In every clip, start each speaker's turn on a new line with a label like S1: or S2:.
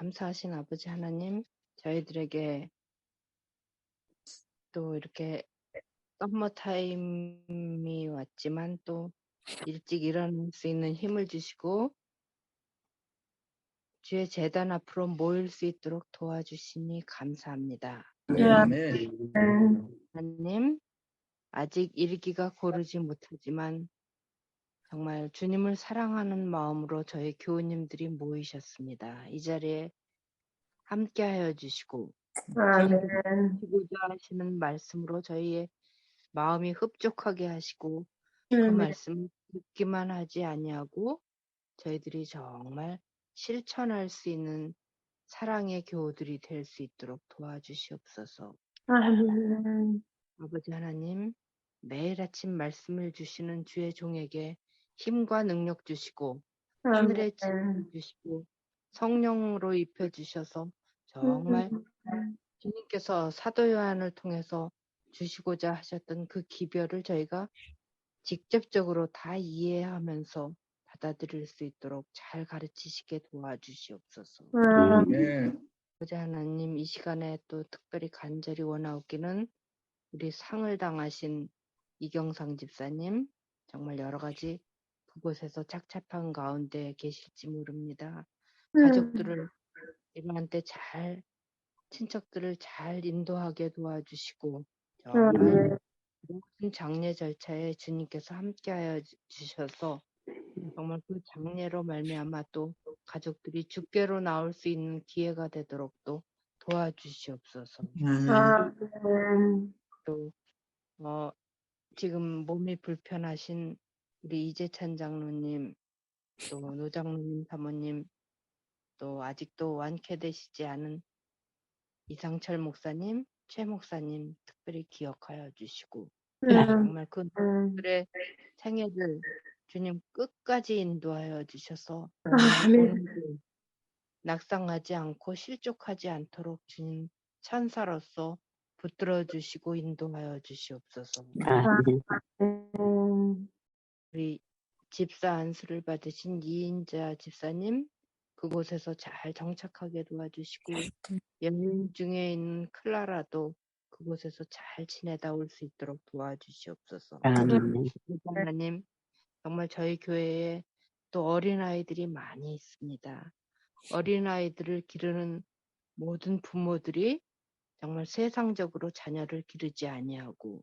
S1: 감사하신 아버지 하나님, 저희들에게 또 이렇게 썸머 타임이 왔지만 또 일찍 일어날 수 있는 힘을 주시고 주의 제단 앞으로 모일 수 있도록 도와주시니 감사합니다.
S2: 아멘.
S1: 하나님, 아직 일기가 고르지 못하지만 정말 주님을 사랑하는 마음으로 저희 교우님들이 모이셨습니다. 이 자리에 함께하여 주시고 주님께서 주시고자 하시는 말씀으로 저희의 마음이 흡족하게 하시고 그 말씀을 듣기만 하지 아니하고 저희들이 정말 실천할 수 있는 사랑의 교우들이 될 수 있도록 도와주시옵소서. 아버지 하나님, 매일 아침 말씀을 주시는 주의 종에게 힘과 능력 주시고 하늘의 지혜를 주시고 성령으로 입혀주셔서 정말 주님께서 사도 요한을 통해서 주시고자 하셨던 그 기별을 저희가 직접적으로 다 이해하면서 받아들일 수 있도록 잘 가르치시게 도와주시옵소서.
S2: 아멘.
S1: 아버지 하나님, 이 시간에 또 특별히 간절히 원하옵기는 우리 상을 당하신 이경상 집사님, 정말 여러 가지 그곳에서 착잡한 가운데 계실지 모릅니다. 가족들을 이러한 때 잘, 친척들을 잘 인도하게 도와주시고 정말 모든 장례 절차에 주님께서 함께하여 주셔서 정말 그 장례로 말미암아 또 가족들이 주께로 나올 수 있는 기회가 되도록 또 도와주시옵소서. 또 지금 몸이 불편하신 우리 이재찬 장로님, 또 노 장로님 사모님, 또 아직도 완쾌되시지 않은 이상철 목사님, 최 목사님 특별히 기억하여 주시고 정말 그들의 생애를 주님 끝까지 인도하여 주셔서 오늘도 낙상하지 않고 실족하지 않도록 주님 천사로서 붙들어 주시고 인도하여 주시옵소서. 우리 집사 안수를 받으신 이인자 집사님, 그곳에서 잘 정착하게 도와주시고 여행 중에 있는 클라라도 그곳에서 잘 지내다 올 수 있도록 도와주시옵소서. 하나님, 정말 저희 교회에 또 어린아이들이 많이 있습니다. 어린아이들을 기르는 모든 부모들이 정말 세상적으로 자녀를 기르지 아니하고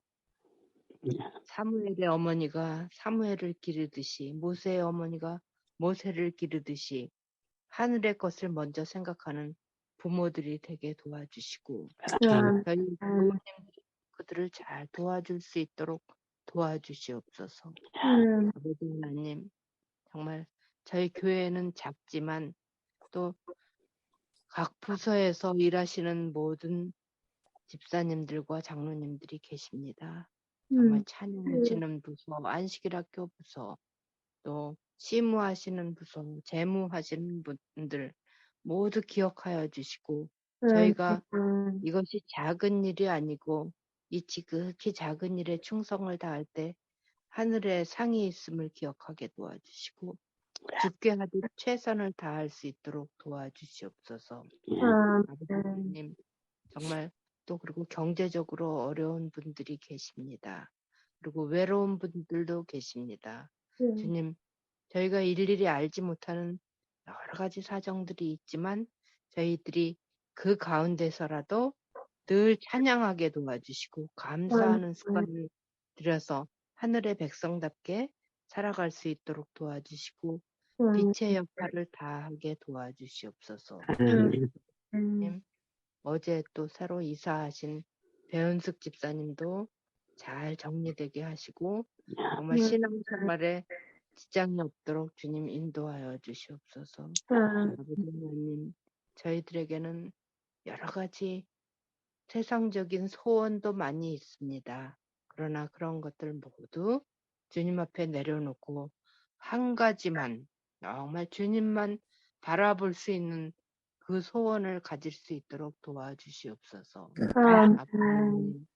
S1: 사무엘의 어머니가 사무엘을 기르듯이 모세의 어머니가 모세를 기르듯이 하늘의 것을 먼저 생각하는 부모들이 되게 도와주시고 저희 부모님들이 그들을 잘 도와줄 수 있도록 도와주시옵소서. 아버지 하나님, 정말 저희 교회는 작지만 또 각 부서에서 일하시는 모든 집사님들과 장로님들이 계십니다. 정말 찬양하시는 부서, 안식일학교 부서, 또 시무하시는 부서, 재무하시는 분들 모두 기억하여 주시고 저희가 이것이 작은 일이 아니고 이 지극히 작은 일에 충성을 다할 때 하늘에 상이 있음을 기억하게 도와주시고 죽게 하듯 최선을 다할 수 있도록 도와주시옵소서. 아버지 하나님, 정말 또 그리고 경제적으로 어려운 분들이 계십니다. 그리고 외로운 분들도 계십니다. 주님, 저희가 일일이 알지 못하는 여러 가지 사정들이 있지만 저희들이 그 가운데서라도 늘 찬양하게 도와주시고 감사하는 습관을 들여서 하늘의 백성답게 살아갈 수 있도록 도와주시고 빛의 역할을 다하게 도와주시옵소서. 어제 또 새로 이사하신 배은숙 집사님도 잘 정리되게 하시고 정말 신앙생활에 지장이 없도록 주님 인도하여 주시옵소서. 아버지 하나님, 저희들에게는 여러 가지 세상적인 소원도 많이 있습니다. 그러나 그런 것들 모두 주님 앞에 내려놓고 한 가지만 정말 주님만 바라볼 수 있는 그 소원을 가질 수 있도록 도와주시옵소서. 아버지 하나님,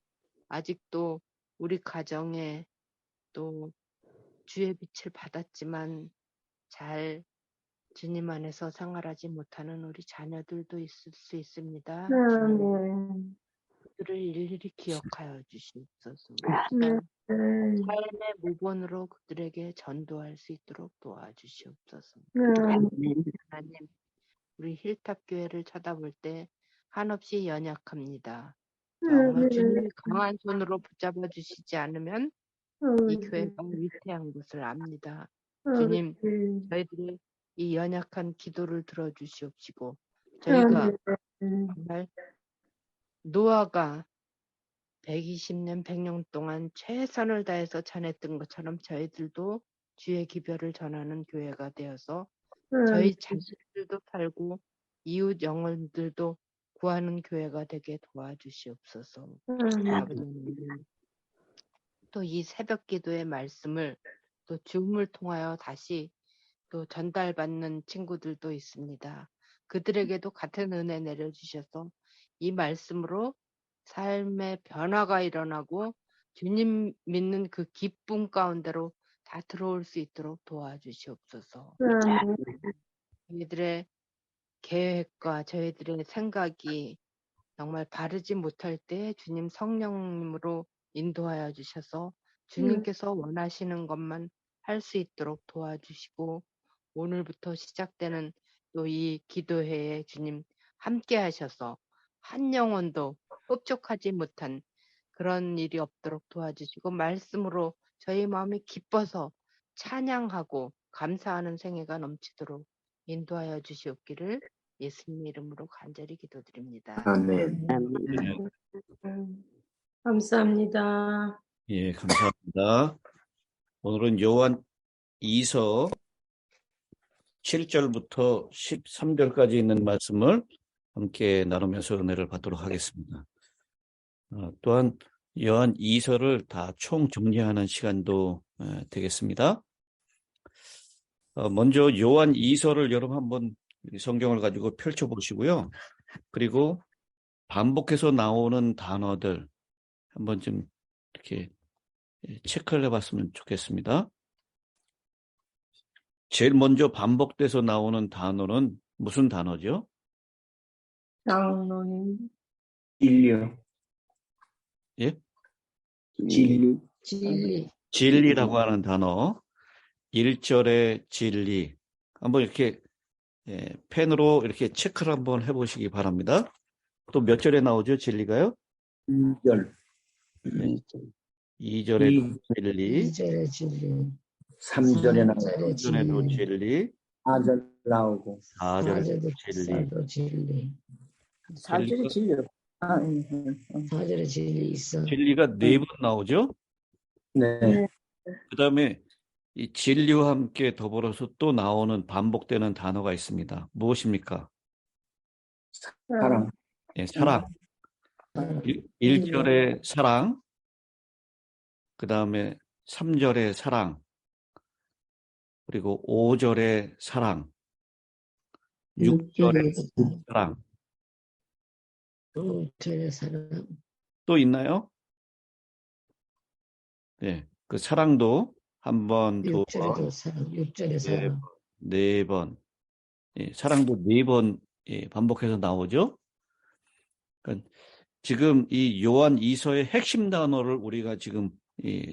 S1: 아직도 우리 가정에 또 주의 빛을 받았지만 잘 주님 안에서 생활하지 못하는 우리 자녀들도 있을 수 있습니다.
S3: 네,
S1: 주님 그들을 일일이 기억하여 주시옵소서. 우리
S3: 네,
S1: 삶의 무본으로 그들에게 전도할 수 있도록 도와주시옵소서.
S3: 네,
S1: 하나님, 우리 힐탑 교회를 쳐다볼 때 한없이 연약합니다. 정말 주님이 강한 손으로 붙잡아 주시지 않으면 이 교회가 위태한 것을 압니다. 주님, 저희들의 이 연약한 기도를 들어주시옵시고 저희가 정말 노아가 120년, 100년 동안 최선을 다해서 전했던 것처럼 저희들도 주의 기별을 전하는 교회가 되어서 저희 자신들도 살고 이웃 영혼들도 구하는 교회가 되게 도와주시옵소서. 아버지 하나님, 또 이 새벽 기도의 말씀을 또 줌을 통하여 다시 또 전달받는 친구들도 있습니다. 그들에게도 같은 은혜 내려주셔서 이 말씀으로 삶의 변화가 일어나고 주님 믿는 그 기쁨 가운데로 다 들어올 수 있도록 도와주시옵소서. 저희들의 계획과 저희들의 생각이 정말 바르지 못할 때 주님 성령님으로 인도하여 주셔서 주님께서 원하시는 것만 할 수 있도록 도와주시고 오늘부터 시작되는 또 이 기도회에 주님 함께 하셔서 한 영혼도 흡족하지 못한 그런 일이 없도록 도와주시고 말씀으로 저희 마음이 기뻐서 찬양하고 감사하는 생애가 넘치도록 인도하여 주시옵기를 예수님 이름으로 간절히 기도드립니다.
S2: 아멘.
S3: 감사합니다.
S4: 예, 감사합니다. 오늘은 요한 2서 7절부터 13절까지 있는 말씀을 함께 나누면서 은혜를 받도록 하겠습니다. 또한 요한 2서를 다 총정리하는 시간도 되겠습니다. 먼저 요한 2서를 여러분 한번 성경을 가지고 펼쳐보시고요. 그리고 반복해서 나오는 단어들 한번 좀 이렇게 체크를 해봤으면 좋겠습니다. 제일 먼저 반복돼서 나오는 단어는 무슨 단어죠?
S3: 장로님.
S2: 진리요.
S4: 예?
S2: 진리.
S4: 진리라고 하는 단어. 1절의 진리. 한번 이렇게 펜으로 이렇게 체크를 한번 해보시기 바랍니다. 또 몇 절에 나오죠? 진리가요?
S2: 2절.
S4: 2절에도 진리.
S5: 2절의 진리,
S2: 3절에 나오고
S4: 3절에도 진리.
S2: 4절 나오고
S4: 4절에도 진리.
S5: 4절도 진리,
S2: 4절에 진리.
S5: 4절의 진리 있어.
S4: 진리가 4번 나오죠?
S2: 네.
S4: 그 다음에 이 진리와 함께 더불어서 또 나오는 반복되는 단어가 있습니다. 무엇입니까?
S2: 사랑.
S4: 예, 사랑. 1절의 사랑, 그 다음에 3절의 사랑, 그리고 5절의 사랑, 6절의 사랑.
S5: 5절의 사랑,
S4: 또 있나요? 네, 그 사랑도 한 번, 두 번,
S5: 6절에도 사랑, 6절의 사랑.
S4: 네 번. 예, 사랑도 4번 반복해서 나오죠. 그러니까 지금 이 요한 2서의 핵심 단어를 우리가 지금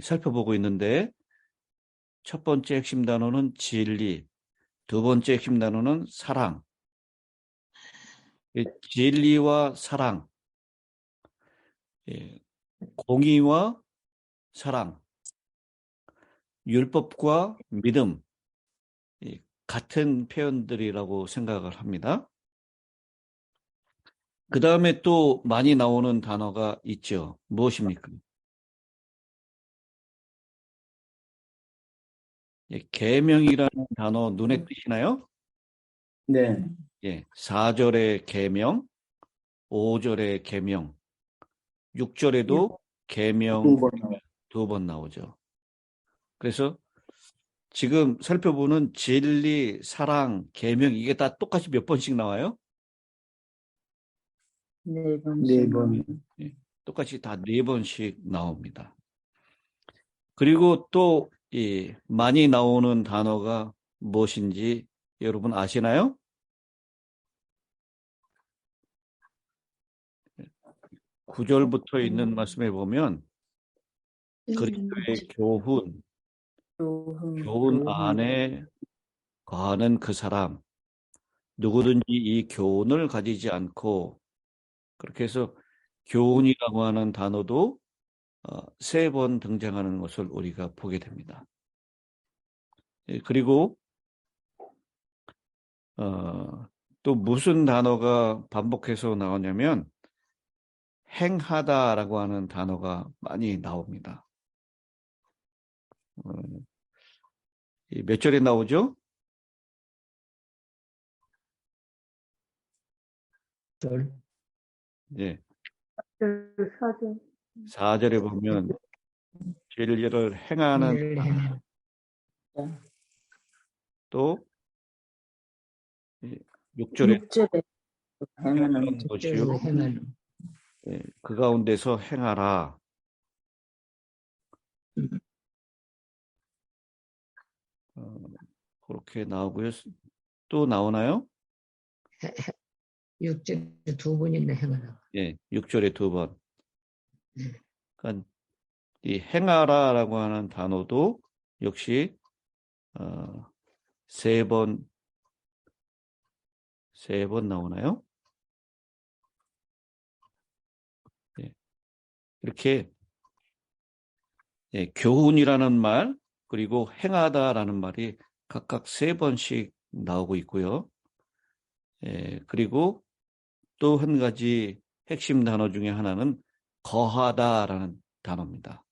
S4: 살펴보고 있는데 첫 번째 핵심 단어는 진리, 두 번째 핵심 단어는 사랑. 진리와 사랑, 공의와 사랑, 율법과 믿음, 같은 표현들이라고 생각을 합니다. 그 다음에 또 많이 나오는 단어가 있죠. 무엇입니까? 계명이라는 단어 눈에 띄시나요?
S2: 네.
S4: 예, 4절의 계명, 5절의 계명, 6절에도 계명 2번 나오죠. 그래서 지금 살펴보는 진리, 사랑, 계명 이게 다 똑같이 몇 번씩 나와요?
S2: 4번.
S4: 똑같이 다 4번씩 나옵니다. 그리고 또 많이 나오는 단어가 무엇인지 여러분 아시나요? 9절부터 있는 말씀에 보면 그리스도의 교훈, 교훈 안에 거하는 그 사람, 누구든지 이 교훈을 가지지 않고, 그렇게 해서 교훈이라고 하는 단어도 3번 등장하는 것을 우리가 보게 됩니다. 그리고 또 무슨 단어가 반복해서 나오냐면 행하다라고 하는 단어가 많이 나옵니다. 몇 절에 나오죠?
S5: 절.
S4: 네.
S3: 4절.
S4: 4절에 보면 진리를 행하는
S5: 일을 행하는
S4: 또 6절에
S2: 6절에 행하는
S4: 행하는 것이요.
S5: 절을 행하는
S4: 그 가운데서 행하라. 그렇게 나오고요. 또 나오나요?
S5: 6절에 2번이나 행하라.
S4: 예, 6절에 2번. 그러니까 이 행하라라고 하는 단어도 역시 3번 나오나요? 예, 이렇게 교훈이라는 말 그리고 행하다라는 말이 각각 3번씩 나오고 있고요. 그리고 또 한 가지 핵심 단어 중에 하나는 거하다라는 단어입니다.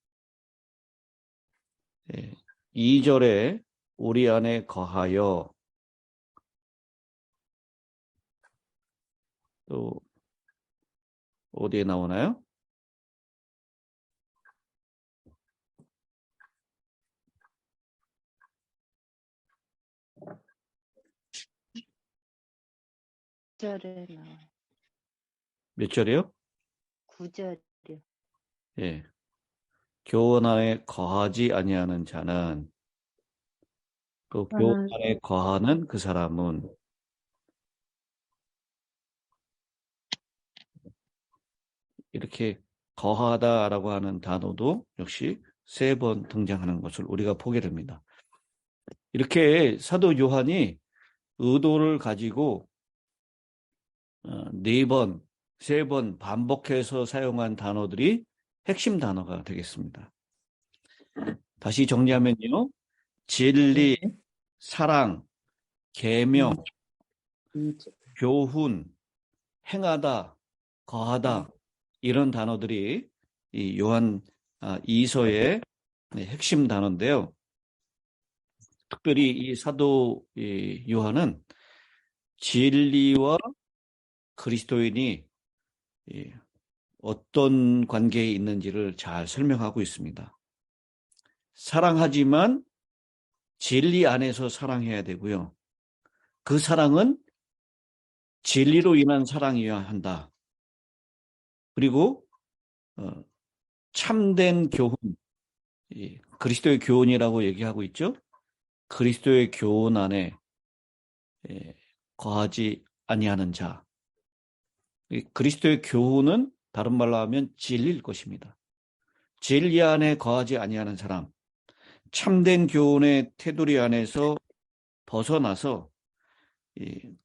S4: 2절에 우리 안에 거하여, 또 어디에 나오나요?
S1: 절에 나와.
S4: 몇 절이요?
S1: 9절이요.
S4: 예. 교훈 안에 거하지 아니하는 자는, 또 교훈 안에 거하는 그 사람은, 이렇게 거하다라고 하는 단어도 역시 3번 등장하는 것을 우리가 보게 됩니다. 이렇게 사도 요한이 의도를 가지고 4번, 3번 반복해서 사용한 단어들이 핵심 단어가 되겠습니다. 다시 정리하면요. 진리, 사랑, 계명, 교훈, 행하다, 거하다, 이런 단어들이 이 요한 2서의 핵심 단어인데요. 특별히 이 사도 요한은 진리와 그리스도인이 어떤 관계에 있는지를 잘 설명하고 있습니다. 사랑하지만 진리 안에서 사랑해야 되고요. 그 사랑은 진리로 인한 사랑이어야 한다. 그리고 참된 교훈, 그리스도의 교훈이라고 얘기하고 있죠. 그리스도의 교훈 안에 거하지 아니하는 자. 그리스도의 교훈은 다른 말로 하면 진리일 것입니다. 진리 안에 거하지 아니하는 사람, 참된 교훈의 테두리 안에서 벗어나서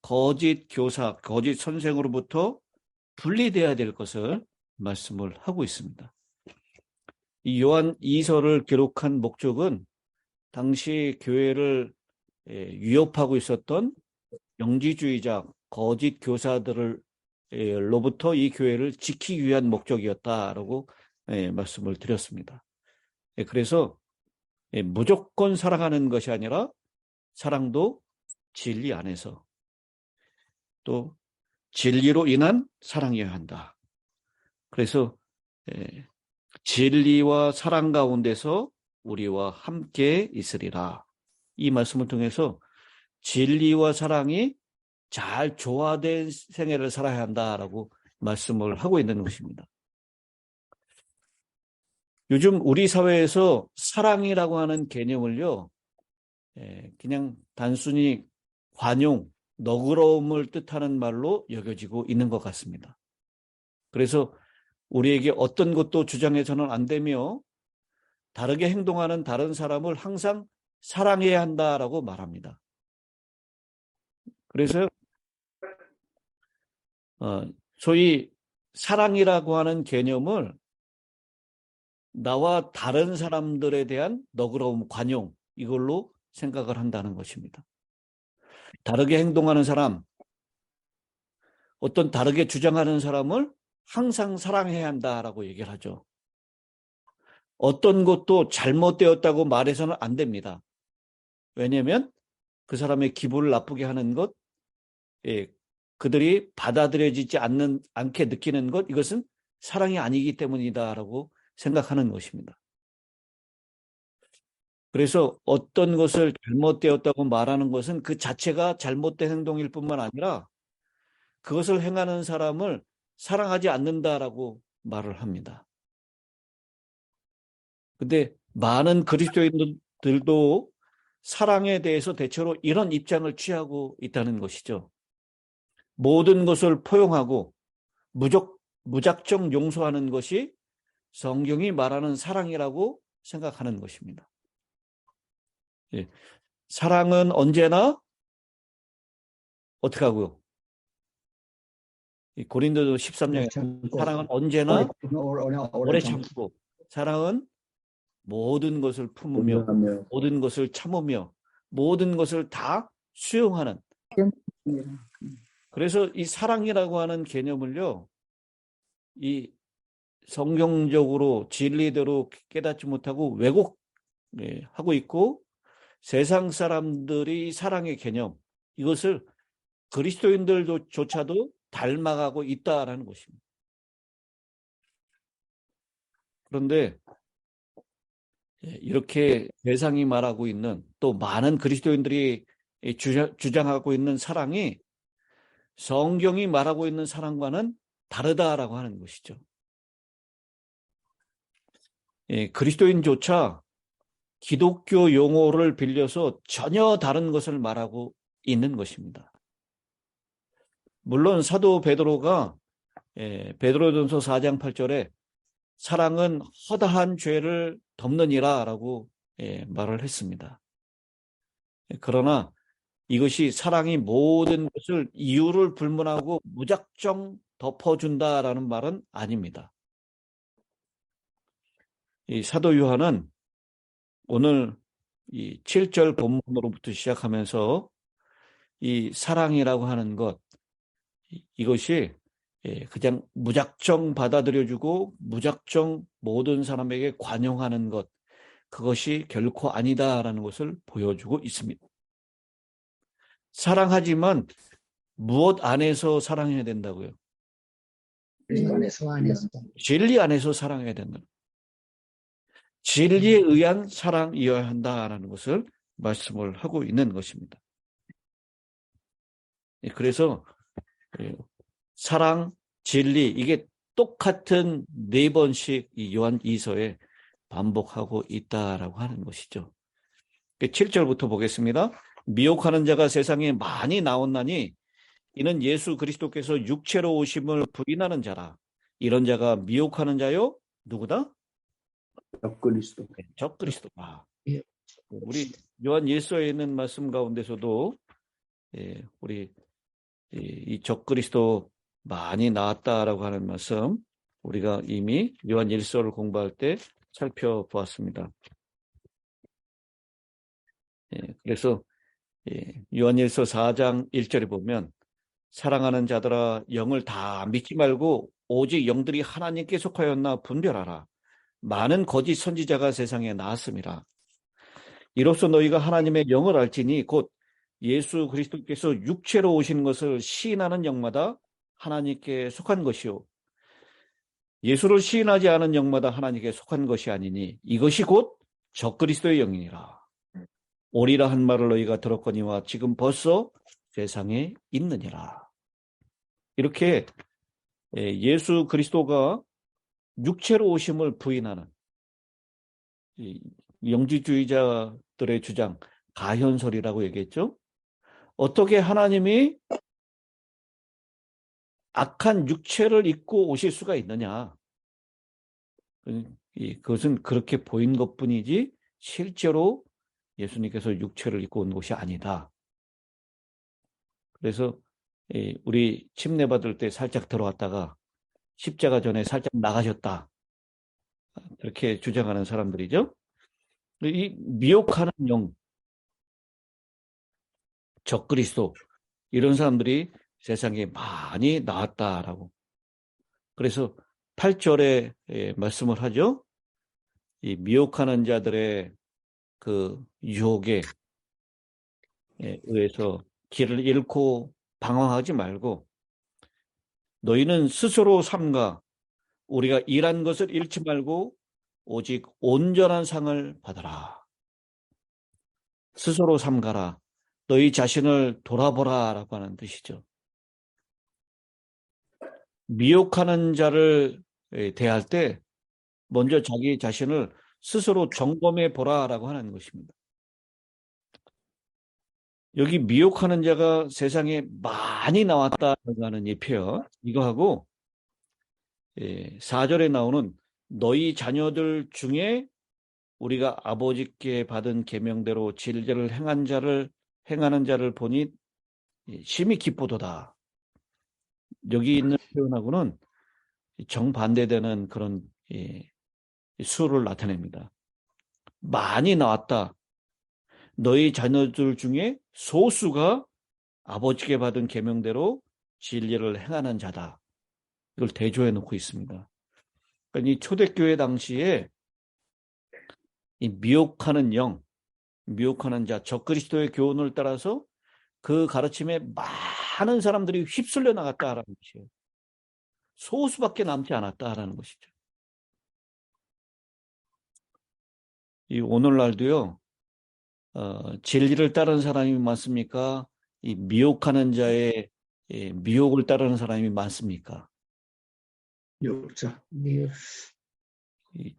S4: 거짓 교사, 거짓 선생으로부터 분리되어야 될 것을 말씀을 하고 있습니다. 이 요한 2서를 기록한 목적은 당시 교회를 위협하고 있었던 영지주의자, 거짓 교사들로부터 이 교회를 지키기 위한 목적이었다라고 말씀을 드렸습니다. 그래서 무조건 사랑하는 것이 아니라 사랑도 진리 안에서 또 진리로 인한 사랑이어야 한다. 그래서 진리와 사랑 가운데서 우리와 함께 있으리라. 이 말씀을 통해서 진리와 사랑이 잘 조화된 생애를 살아야 한다라고 말씀을 하고 있는 것입니다. 요즘 우리 사회에서 사랑이라고 하는 개념을요, 그냥 단순히 관용, 너그러움을 뜻하는 말로 여겨지고 있는 것 같습니다. 그래서 우리에게 어떤 것도 주장해서는 안 되며 다르게 행동하는 다른 사람을 항상 사랑해야 한다라고 말합니다. 그래서 소위 사랑이라고 하는 개념을 나와 다른 사람들에 대한 너그러움, 관용, 이걸로 생각을 한다는 것입니다. 다르게 행동하는 사람, 어떤 다르게 주장하는 사람을 항상 사랑해야 한다라고 얘기를 하죠. 어떤 것도 잘못되었다고 말해서는 안 됩니다. 왜냐하면 그 사람의 기분을 나쁘게 하는 것, 그들이 받아들여지지 않게 느끼는 것, 이것은 사랑이 아니기 때문이다라고 생각하는 것입니다. 그래서 어떤 것을 잘못되었다고 말하는 것은 그 자체가 잘못된 행동일 뿐만 아니라 그것을 행하는 사람을 사랑하지 않는다라고 말을 합니다. 근데 많은 그리스도인들도 사랑에 대해서 대체로 이런 입장을 취하고 있다는 것이죠. 모든 것을 포용하고 무작정 용서하는 것이 성경이 말하는 사랑이라고 생각하는 것입니다. 예. 사랑은 언제나 어떻게 하고요? 고린도서 13장에 사랑은 언제나 오래 참고, 사랑은 모든 것을 품으며 모든 것을 참으며 모든 것을 다 수용하는. 그래서 이 사랑이라고 하는 개념을요, 이 성경적으로 진리대로 깨닫지 못하고 왜곡하고 있고, 세상 사람들이 사랑의 개념, 이것을 그리스도인들조차도 닮아가고 있다라는 것입니다. 그런데 이렇게 세상이 말하고 있는, 또 많은 그리스도인들이 주장하고 있는 사랑이 성경이 말하고 있는 사랑과는 다르다라고 하는 것이죠. 그리스도인조차 기독교 용어를 빌려서 전혀 다른 것을 말하고 있는 것입니다. 물론 사도 베드로가 베드로전서 4장 8절에 사랑은 허다한 죄를 덮느니라 라고 말을 했습니다. 그러나 이것이 사랑이 모든 것을 이유를 불문하고 무작정 덮어준다라는 말은 아닙니다. 이 사도 요한은 오늘 이 7절 본문으로부터 시작하면서 이 사랑이라고 하는 것, 이것이 그냥 무작정 받아들여주고 무작정 모든 사람에게 관용하는 것, 그것이 결코 아니다라는 것을 보여주고 있습니다. 사랑하지만 무엇 안에서 사랑해야 된다고요? 진리 안에서 사랑해야 된다. 진리에 의한 사랑이어야 한다라는 것을 말씀을 하고 있는 것입니다. 그래서 사랑, 진리, 이게 똑같은 4번씩 이 요한 2서에 반복하고 있다라고 하는 것이죠. 7절부터 보겠습니다. 미혹하는 자가 세상에 많이 나왔나니 이는 예수 그리스도께서 육체로 오심을 부인하는 자라. 이런 자가 미혹하는 자요? 누구다?
S2: 적그리스도.
S4: 적그리스도다. 우리 요한 1서에 있는 말씀 가운데서도 우리 이 적그리스도 많이 나왔다라고 하는 말씀, 우리가 이미 요한 1서를 공부할 때 살펴보았습니다. 그래서 요한 1서 4장 1절에 보면 사랑하는 자들아 영을 다 믿지 말고 오직 영들이 하나님께 속하였나 분별하라. 많은 거짓 선지자가 세상에 나왔습니다. 이로써 너희가 하나님의 영을 알지니 곧 예수 그리스도께서 육체로 오신 것을 시인하는 영마다 하나님께 속한 것이요 예수를 시인하지 않은 영마다 하나님께 속한 것이 아니니 이것이 곧 적그리스도의 영이니라. 오리라 한 말을 너희가 들었거니와 지금 벌써 세상에 있느니라. 이렇게 예수 그리스도가 육체로 오심을 부인하는 영지주의자들의 주장, 가현설이라고 얘기했죠. 어떻게 하나님이 악한 육체를 입고 오실 수가 있느냐? 그것은 그렇게 보인 것뿐이지 실제로 예수님께서 육체를 입고 온 것이 아니다. 그래서 우리 침례 받을 때 살짝 들어왔다가 십자가 전에 살짝 나가셨다. 그렇게 주장하는 사람들이죠. 이 미혹하는 영, 적그리스도 이런 사람들이 세상에 많이 나왔다라고. 그래서 8절에 말씀을 하죠. 이 미혹하는 자들의 그 유혹에 의해서 길을 잃고 방황하지 말고 너희는 스스로 삼가 우리가 일한 것을 잃지 말고 오직 온전한 상을 받아라. 스스로 삼가라. 너희 자신을 돌아보라 라고 하는 뜻이죠. 미혹하는 자를 대할 때 먼저 자기 자신을 스스로 점검해 보라라고 하는 것입니다. 여기 미혹하는 자가 세상에 많이 나왔다라고 하는 이 표현, 이거하고 4절에 나오는 너희 자녀들 중에 우리가 아버지께 받은 계명대로 진리를 행하는 자를 보니 심히 기쁘도다. 여기 있는 표현하고는 정반대되는 그런 수를 나타냅니다. 많이 나왔다. 너희 자녀들 중에 소수가 아버지께 받은 계명대로 진리를 행하는 자다. 이걸 대조해 놓고 있습니다. 그러니까 이 초대교회 당시에 이 미혹하는 영, 미혹하는 자, 적그리스도의 교훈을 따라서 그 가르침에 많은 사람들이 휩쓸려 나갔다라는 것이에요. 소수밖에 남지 않았다라는 것이죠. 이 오늘날도요, 진리를 따르는 사람이 많습니까? 이 미혹하는 자의 미혹을 따르는 사람이 많습니까?
S2: 역사.
S4: 이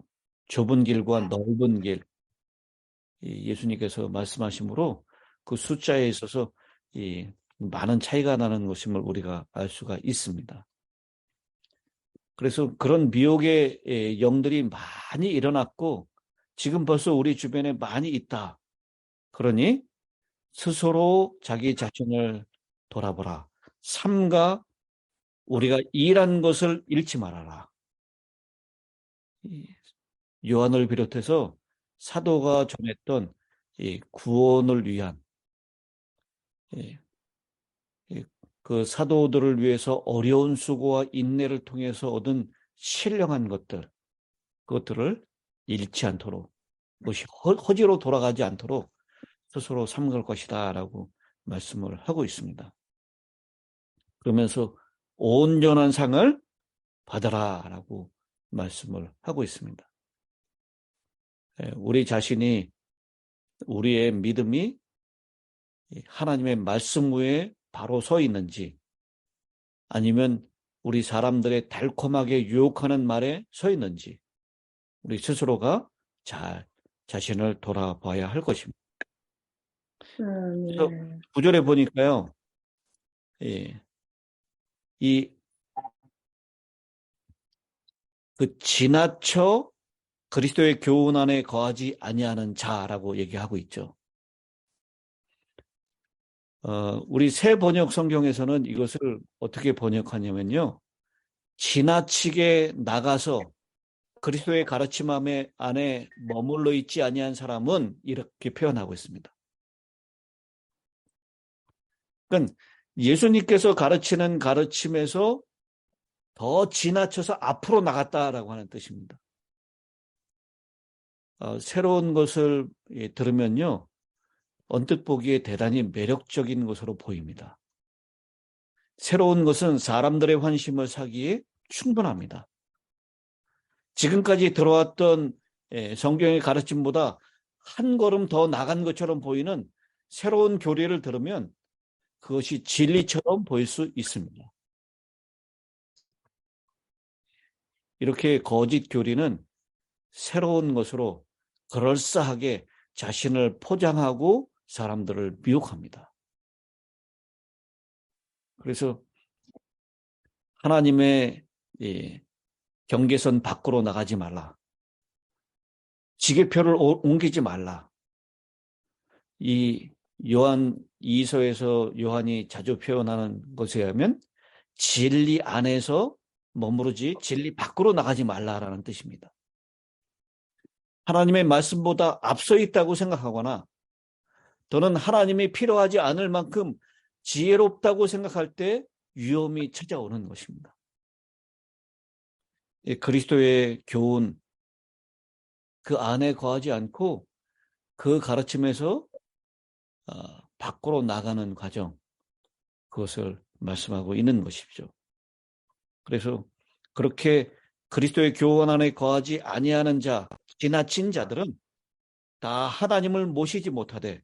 S4: 좁은 길과 넓은 길, 예수님께서 말씀하심으로 그 숫자에 있어서 많은 차이가 나는 것임을 우리가 알 수가 있습니다. 그래서 그런 미혹의 영들이 많이 일어났고 지금 벌써 우리 주변에 많이 있다. 그러니 스스로 자기 자신을 돌아보라. 삼가 우리가 일한 것을 잃지 말아라. 요한을 비롯해서 사도가 전했던 구원을 위한 그 사도들을 위해서 어려운 수고와 인내를 통해서 얻은 신령한 것들, 그것들을 잃지 않도록, 그것이 허지로 돌아가지 않도록 스스로 삼갈 것이다 라고 말씀을 하고 있습니다. 그러면서 온전한 상을 받아라 라고 말씀을 하고 있습니다. 우리 자신이, 우리의 믿음이 하나님의 말씀 위에 바로 서 있는지 아니면 우리 사람들의 달콤하게 유혹하는 말에 서 있는지 우리 스스로가 잘 자신을 돌아봐야 할 것입니다. 그래서 9절에 보니까요, 지나쳐 그리스도의 교훈 안에 거하지 아니하는 자라고 얘기하고 있죠. 우리 새 번역 성경에서는 이것을 어떻게 번역하냐면요, 지나치게 나가서 그리스도의 가르침 안에 머물러 있지 아니한 사람은 이렇게 표현하고 있습니다. 그러니까 예수님께서 가르치는 가르침에서 더 지나쳐서 앞으로 나갔다라고 하는 뜻입니다. 새로운 것을 들으면요, 언뜻 보기에 대단히 매력적인 것으로 보입니다. 새로운 것은 사람들의 환심을 사기에 충분합니다. 지금까지 들어왔던 성경의 가르침보다 한 걸음 더 나간 것처럼 보이는 새로운 교리를 들으면 그것이 진리처럼 보일 수 있습니다. 이렇게 거짓 교리는 새로운 것으로 그럴싸하게 자신을 포장하고 사람들을 미혹합니다. 그래서 하나님의 경계선 밖으로 나가지 말라. 지게표를 옮기지 말라. 이 요한 2서에서 요한이 자주 표현하는 것에 의하면 진리 안에서 머무르지 진리 밖으로 나가지 말라라는 뜻입니다. 하나님의 말씀보다 앞서 있다고 생각하거나 또는 하나님이 필요하지 않을 만큼 지혜롭다고 생각할 때 위험이 찾아오는 것입니다. 그리스도의 교훈, 그 안에 거하지 않고 그 가르침에서 밖으로 나가는 과정, 그것을 말씀하고 있는 것이죠. 그래서 그렇게 그리스도의 교훈 안에 거하지 아니하는 자, 지나친 자들은 다 하나님을 모시지 못하되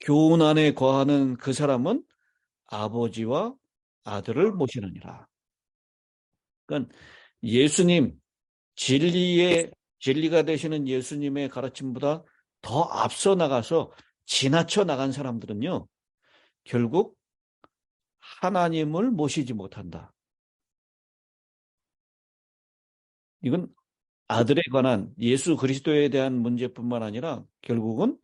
S4: 교훈 안에 거하는 그 사람은 아버지와 아들을 모시느니라. 그러니까 예수님, 진리가 되시는 예수님의 가르침보다 더 앞서 나가서 지나쳐 나간 사람들은요, 결국 하나님을 모시지 못한다. 이건 아들에 관한 예수 그리스도에 대한 문제뿐만 아니라 결국은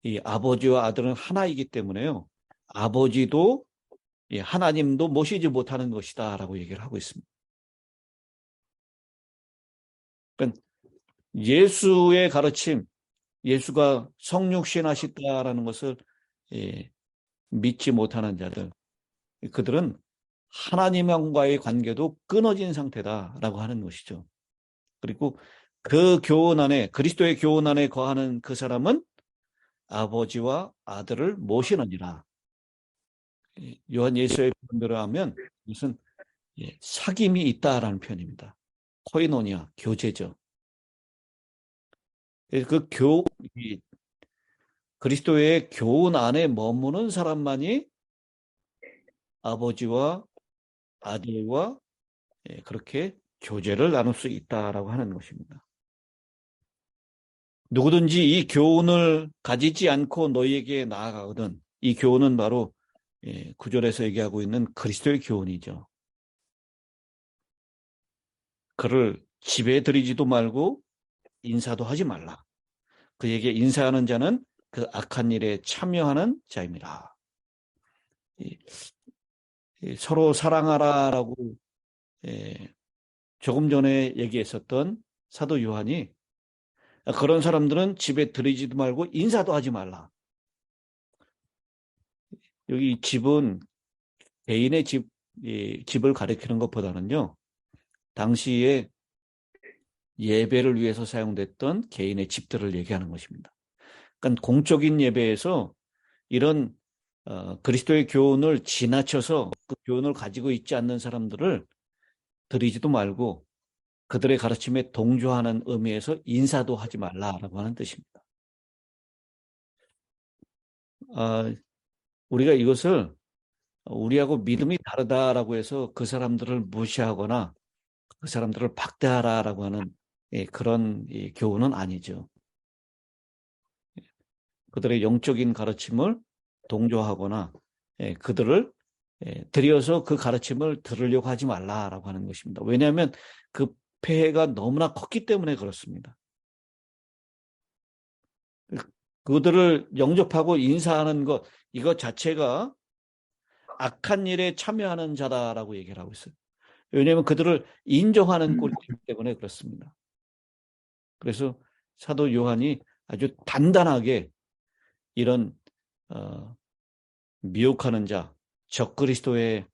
S4: 이 아버지와 아들은 하나이기 때문에요. 아버지도 하나님도 모시지 못하는 것이다 라고 얘기를 하고 있습니다. 그러니까 예수의 가르침, 예수가 성육신하셨다라는 것을 믿지 못하는 자들, 그들은 하나님과의 관계도 끊어진 상태다라고 하는 것이죠. 그리고 그 교훈 안에, 그리스도의 교훈 안에 거하는 그 사람은 아버지와 아들을 모시느니라. 요한 예수의 표현대로 하면 무슨 사귐이 있다라는 표현입니다. 코이노니아, 교제죠. 그리스도의 교훈 안에 머무는 사람만이 아버지와 아들과 그렇게 교제를 나눌 수 있다라고 하는 것입니다. 누구든지 이 교훈을 가지지 않고 너희에게 나아가거든. 이 교훈은 바로 9절에서 얘기하고 있는 그리스도의 교훈이죠. 그를 집에 들이지도 말고 인사도 하지 말라. 그에게 인사하는 자는 그 악한 일에 참여하는 자입니다. 서로 사랑하라라고 조금 전에 얘기했었던 사도 요한이 그런 사람들은 집에 들이지도 말고 인사도 하지 말라. 여기 집은 개인의 집을 가리키는 것보다는요, 당시에 예배를 위해서 사용됐던 개인의 집들을 얘기하는 것입니다. 그러니까 공적인 예배에서 이런 그리스도의 교훈을 지나쳐서 그 교훈을 가지고 있지 않는 사람들을 들이지도 말고 그들의 가르침에 동조하는 의미에서 인사도 하지 말라라고 하는 뜻입니다. 우리가 이것을 우리하고 믿음이 다르다라고 해서 그 사람들을 무시하거나 그 사람들을 박대하라라고 하는 그런 교훈은 아니죠. 그들의 영적인 가르침을 동조하거나 그들을 들여서 그 가르침을 들으려고 하지 말라라고 하는 것입니다. 왜냐하면 그 폐해가 너무나 컸기 때문에 그렇습니다. 그들을 영접하고 인사하는 것, 이것 자체가 악한 일에 참여하는 자다라고 얘기를 하고 있어요. 왜냐하면 그들을 인정하는 꼴이기 때문에 그렇습니다. 그래서 사도 요한이 아주 단단하게 이런 미혹하는 자, 적그리스도의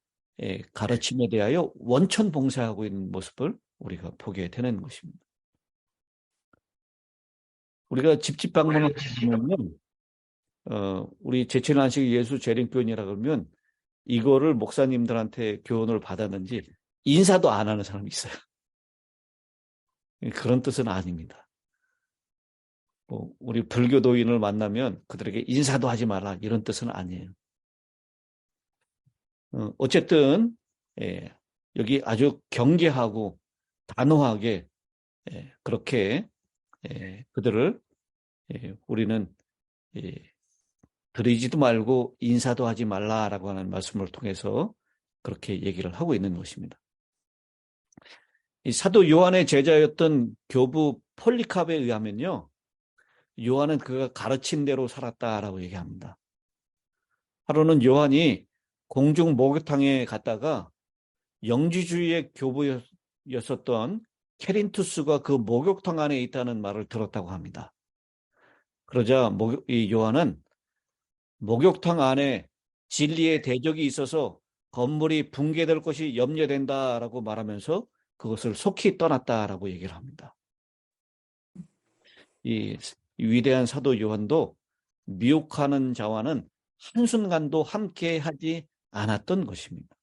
S4: 가르침에 대하여 원천 봉쇄하고 있는 모습을 우리가 보게 되는 것입니다. 우리가 집집 방문을 하면 우리 제천안식 예수 재림교인이라 그러면 이거를 목사님들한테 교훈을 받았는지 인사도 안 하는 사람이 있어요. 그런 뜻은 아닙니다. 우리 불교도인을 만나면 그들에게 인사도 하지 마라 이런 뜻은 아니에요. 어쨌든 여기 아주 경계하고 단호하게 그렇게 그들을 우리는 드리지도 말고 인사도 하지 말라라고 하는 말씀을 통해서 그렇게 얘기를 하고 있는 것입니다. 이 사도 요한의 제자였던 교부 폴리캅에 의하면요, 요한은 그가 가르친 대로 살았다라고 얘기합니다. 하루는 요한이 공중 목욕탕에 갔다가 영지주의의 교부였었던 케린투스가 그 목욕탕 안에 있다는 말을 들었다고 합니다. 그러자 이 요한은 목욕탕 안에 진리의 대적이 있어서 건물이 붕괴될 것이 염려된다라고 말하면서 그것을 속히 떠났다라고 얘기를 합니다. 이 위대한 사도 요한도 미혹하는 자와는 한순간도 함께 하지 않았던 것입니다.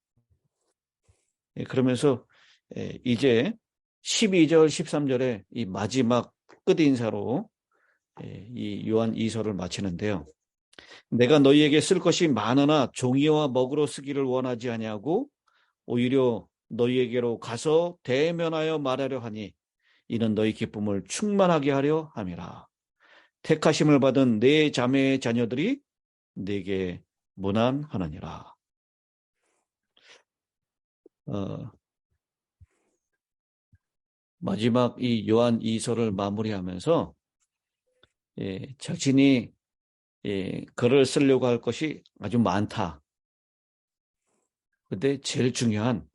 S4: 그러면서 이제 12절, 13절에 이 마지막 끝인사로 이 요한 2서를 마치는데요. 내가 너희에게 쓸 것이 많으나 종이와 먹으로 쓰기를 원하지 아니하고 오히려 너희에게로 가서 대면하여 말하려 하니 이는 너희 기쁨을 충만하게 하려 함이라. 택하심을 받은 네 자매의 자녀들이 네게 문안하느니라. 마지막 이 요한 2서를 마무리하면서 자신이 글을 쓰려고 할 것이 아주 많다. 근데 제일 중요한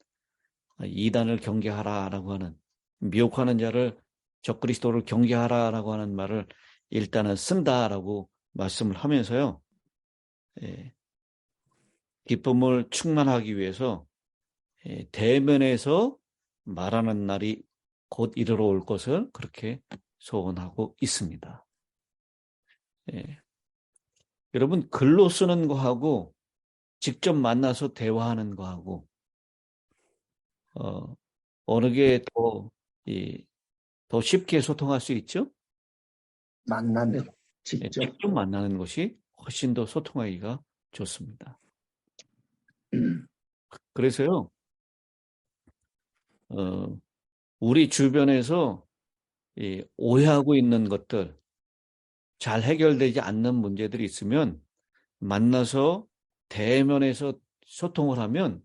S4: 이단을 경계하라라고 하는, 미혹하는 자를, 적그리스도를 경계하라라고 하는 말을 일단은 쓴다라고 말씀을 하면서요. 기쁨을 충만하기 위해서 대면에서 말하는 날이 곧 이르러 올 것을 그렇게 소원하고 있습니다. 여러분, 글로 쓰는 거하고 직접 만나서 대화하는 거하고 어느 게 더 쉽게 소통할 수 있죠?
S2: 만나면 직접.
S4: 직접 만나는 것이 훨씬 더 소통하기가 좋습니다. 그래서요, 우리 주변에서 오해하고 있는 것들, 잘 해결되지 않는 문제들이 있으면 만나서 대면에서 소통을 하면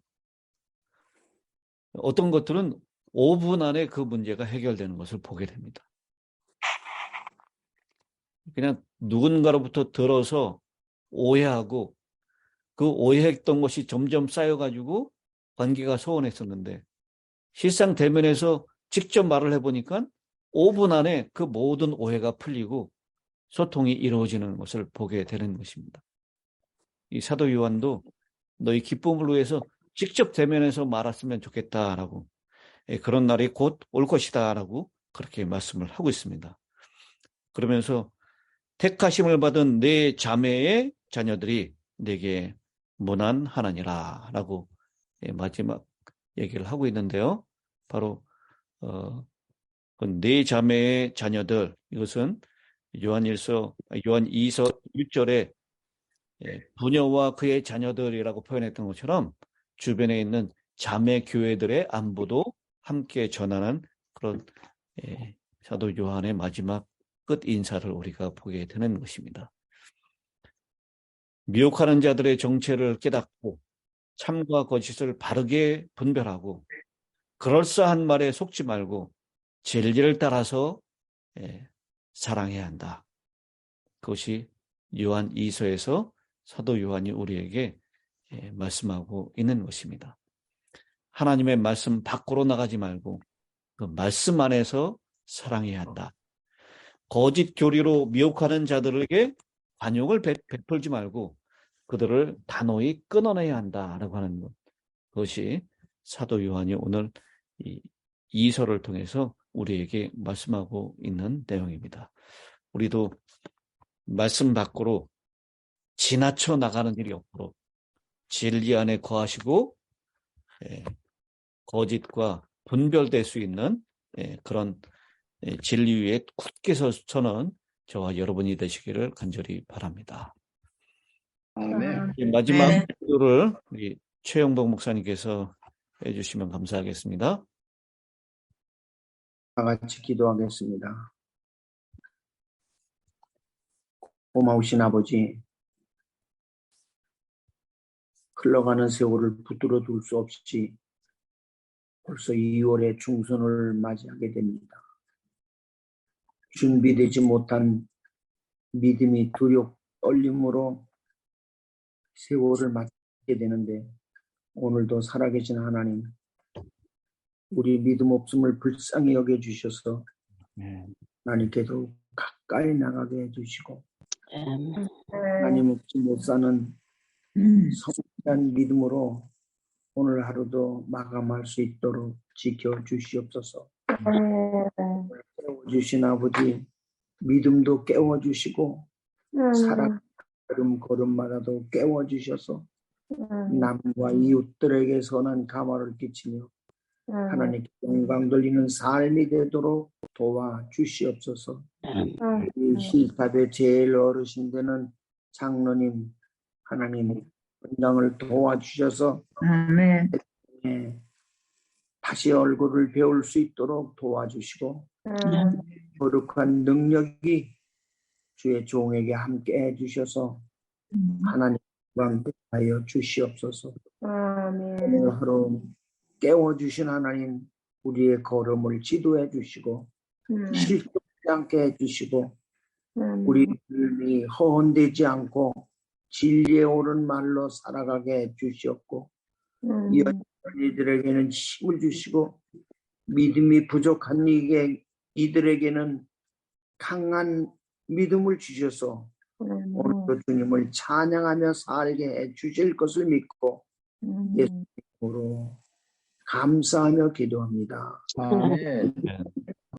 S4: 어떤 것들은 5분 안에 그 문제가 해결되는 것을 보게 됩니다. 그냥 누군가로부터 들어서 오해하고 그 오해했던 것이 점점 쌓여가지고 관계가 소원했었는데 실상 대면에서 직접 말을 해보니까 5분 안에 그 모든 오해가 풀리고 소통이 이루어지는 것을 보게 되는 것입니다. 이 사도 요한도 너희 기쁨을 위해서 직접 대면해서 말했으면 좋겠다라고, 그런 날이 곧 올 것이다라고 그렇게 말씀을 하고 있습니다. 그러면서 택하심을 받은 네 자매의 자녀들이 내게 문안하느니라 라고 마지막 얘기를 하고 있는데요. 바로 네 자매의 자녀들, 이것은 요한 2서 1절에 부녀와 그의 자녀들이라고 표현했던 것처럼 주변에 있는 자매 교회들의 안부도 함께 전하는 그런 사도 요한의 마지막 끝 인사를 우리가 보게 되는 것입니다. 미혹하는 자들의 정체를 깨닫고 참과 거짓을 바르게 분별하고 그럴싸한 말에 속지 말고 진리를 따라서 사랑해야 한다. 그것이 요한 2서에서 사도 요한이 우리에게 말씀하고 있는 것입니다. 하나님의 말씀 밖으로 나가지 말고 그 말씀 안에서 사랑해야 한다. 거짓 교리로 미혹하는 자들에게 관용을 베풀지 말고 그들을 단호히 끊어내야 한다라고 하는 것. 그것이 사도 요한이 오늘 이 2서를 통해서 우리에게 말씀하고 있는 내용입니다. 우리도 말씀 밖으로 지나쳐 나가는 일이 없도록 진리 안에 거하시고 거짓과 분별될 수 있는 그런 진리 위에 굳게 서는 저와 여러분이 되시기를 간절히 바랍니다.
S2: 아멘.
S4: 마지막 기도를 우리 최영복 목사님께서 해주시면 감사하겠습니다.
S2: 다 같이 기도하겠습니다. 고마우신 아버지, 흘러가는 세월을 붙들어 둘 수 없이 벌써 2월의 중순을 맞이하게 됩니다. 준비되지 못한 믿음이 두렵 떨림으로 세월을 맞게 되는데 오늘도 살아계신 하나님, 우리 믿음 없음을 불쌍히 여겨주셔서 하나님께 더욱 가까이 나가게 해주시고 하나님 없이 못 사는 성실한 믿음으로 오늘 하루도 마감할 수 있도록 지켜주시옵소서. 깨워주신 아버지, 믿음도 깨워주시고 사랑 걸음걸음마다도 깨워주셔서 남과 이웃들에게 선한 감화를 끼치며 하나님께 영광 돌리는 삶이 되도록 도와주시옵소서. 이 힐탑의 제일 어르신 되는 장로님, 하나님 권장을 도와주셔서 다시 얼굴을 배울 수 있도록 도와주시고 거룩한 능력이 주의 종에게 함께 해주셔서 하나님 영광하여 주시옵소서. 오늘 하루 깨워주신 하나님, 우리의 걸음을 지도해 주시고 실족하지 않게 해주시고 우리 삶이 허언되지 않고 진리에 옳은 말로 살아가게 해주시옵고 이들에게는 힘을 주시고 믿음이 부족한 이들에게는 강한 믿음을 주셔서 오늘도 주님을 찬양하며 살게 해주실 것을 믿고 예수님으로 감사하며 기도합니다. 아멘.